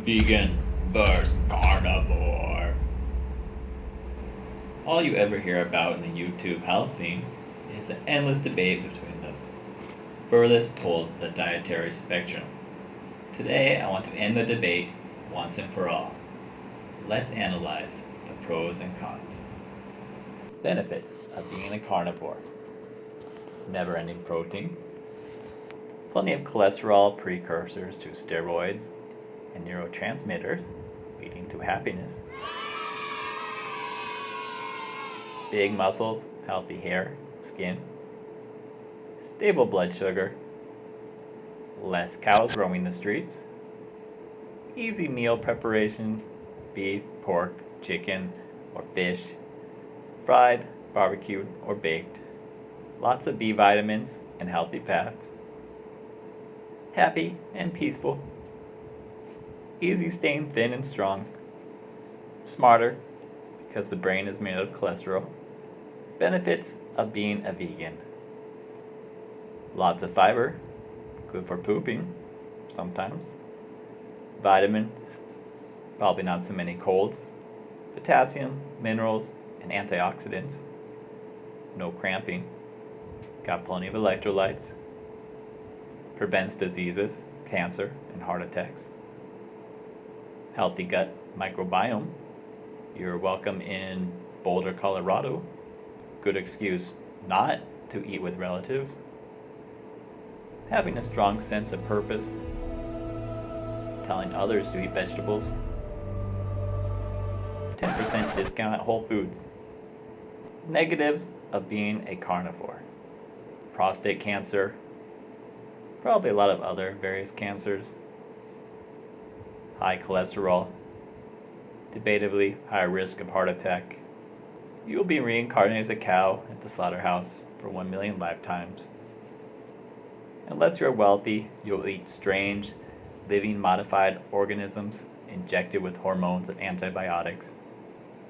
Vegan versus carnivore. All you ever hear about in the YouTube health scene is the endless debate between the furthest poles of the dietary spectrum. Today, I want to end the debate once and for all. Let's analyze the pros and cons. Benefits of being a carnivore: never-ending protein, plenty of cholesterol precursors to steroids and neurotransmitters leading to happiness, big muscles, healthy hair, skin, stable blood sugar, less cows roaming the streets, easy meal preparation, beef, pork, chicken, or fish, fried, barbecued, or baked, lots of B vitamins and healthy fats, happy and peaceful, easy staying thin and strong, smarter because the brain is made of cholesterol. Benefits of being a vegan: lots of fiber, good for pooping sometimes, vitamins, probably not so many colds, potassium, minerals, and antioxidants, no cramping, got plenty of electrolytes, prevents diseases, cancer, and heart attacks, healthy gut microbiome, you're welcome in Boulder, Colorado, good excuse not to eat with relatives, having a strong sense of purpose, telling others to eat vegetables, 10% discount at Whole Foods. Negatives of being a carnivore: prostate cancer, probably a lot of other various cancers, high cholesterol, debatably high risk of heart attack. You will be reincarnated as a cow at the slaughterhouse for 1 million lifetimes. Unless you're wealthy, you'll eat strange, living modified organisms injected with hormones and antibiotics.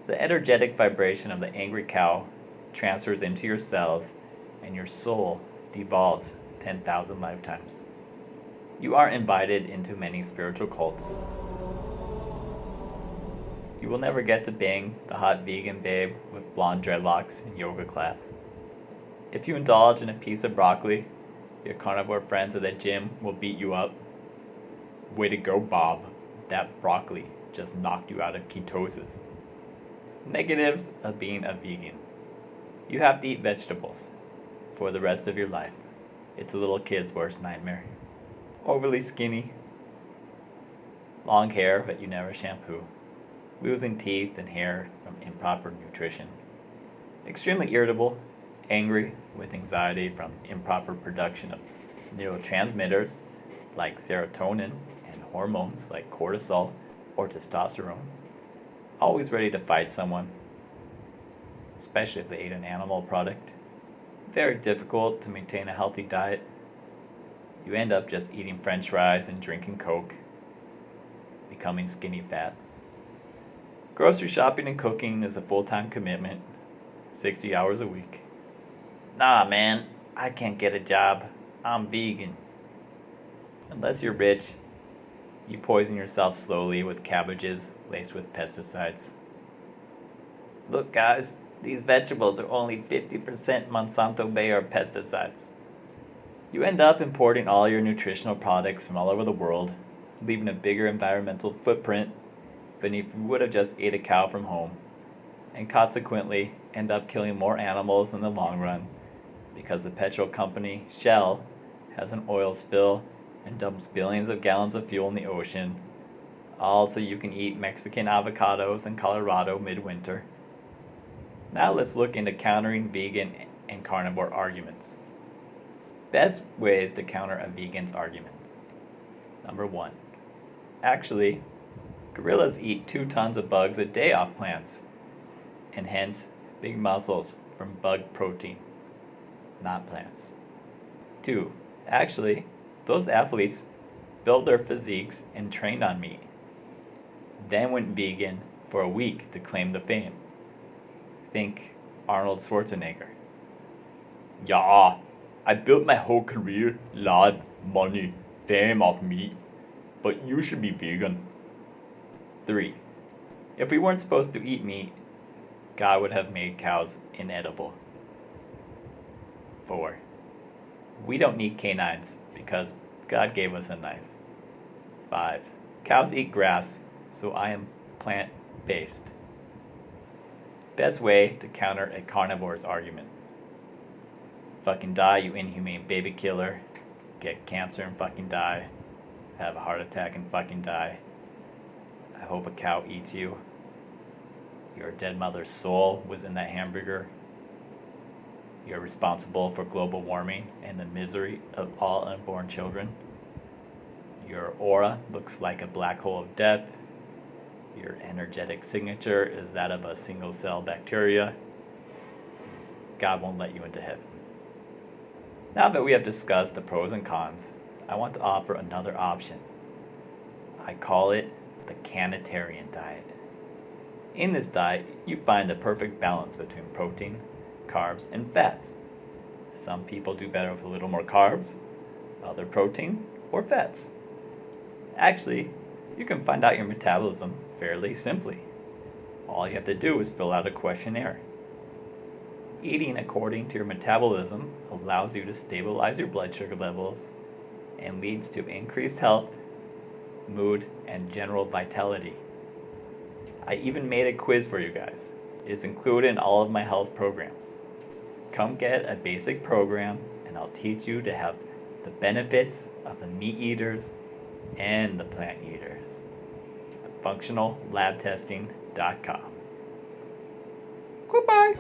The energetic vibration of the angry cow transfers into your cells, and your soul devolves 10,000 lifetimes. You aren't invited into many spiritual cults. You will never get to bang the hot vegan babe with blonde dreadlocks in yoga class. If you indulge in a piece of broccoli, your carnivore friends at the gym will beat you up. Way to go, Bob. That broccoli just knocked you out of ketosis. Negatives of being a vegan: you have to eat vegetables for the rest of your life. It's a little kid's worst nightmare. Overly skinny, long hair but you never shampoo, losing teeth and hair from improper nutrition, extremely irritable, angry, with anxiety from improper production of neurotransmitters like serotonin and hormones like cortisol or testosterone, always ready to fight someone, especially if they ate an animal product, very difficult to maintain a healthy diet. You end up just eating french fries and drinking Coke, becoming skinny fat. Grocery shopping and cooking is a full-time commitment, 60 hours a week. Nah, man, I can't get a job. I'm vegan. Unless you're rich, you poison yourself slowly with cabbages laced with pesticides. Look, guys, these vegetables are only 50% Monsanto Bayer pesticides. You end up importing all your nutritional products from all over the world, leaving a bigger environmental footprint than if you would have just ate a cow from home, and consequently end up killing more animals in the long run because the petrol company Shell has an oil spill and dumps billions of gallons of fuel in the ocean, all so you can eat Mexican avocados in Colorado midwinter. Now let's look into countering vegan and carnivore arguments. Best ways to counter a vegan's argument. Number 1. Actually, gorillas eat 2 tons of bugs a day off plants, and hence big muscles from bug protein, not plants. 2. Actually, those athletes built their physiques and trained on meat, then went vegan for a week to claim the fame. Think Arnold Schwarzenegger. Yeah, I built my whole career, life, money, fame off meat, but you should be vegan. 3. If we weren't supposed to eat meat, God would have made cows inedible. 4. We don't need canines because God gave us a knife. 5. Cows eat grass, so I am plant-based. Best way to counter a carnivore's argument. Fucking die, you inhumane baby killer. Get cancer and fucking die. Have a heart attack and fucking die. I hope a cow eats you. Your dead mother's soul was in that hamburger. You're responsible for global warming and the misery of all unborn children. Your aura looks like a black hole of death. Your energetic signature is that of a single-cell bacteria. God won't let you into heaven. Now that we have discussed the pros and cons, I want to offer another option. I call it the canitarian diet. In this diet, you find the perfect balance between protein, carbs, and fats. Some people do better with a little more carbs, other protein, or fats. Actually, you can find out your metabolism fairly simply. All you have to do is fill out a questionnaire. Eating according to your metabolism allows you to stabilize your blood sugar levels and leads to increased health, mood, and general vitality. I even made a quiz for you guys. It is included in all of my health programs. Come get a basic program and I'll teach you to have the benefits of the meat eaters and the plant eaters. FunctionalLabTesting.com. Goodbye.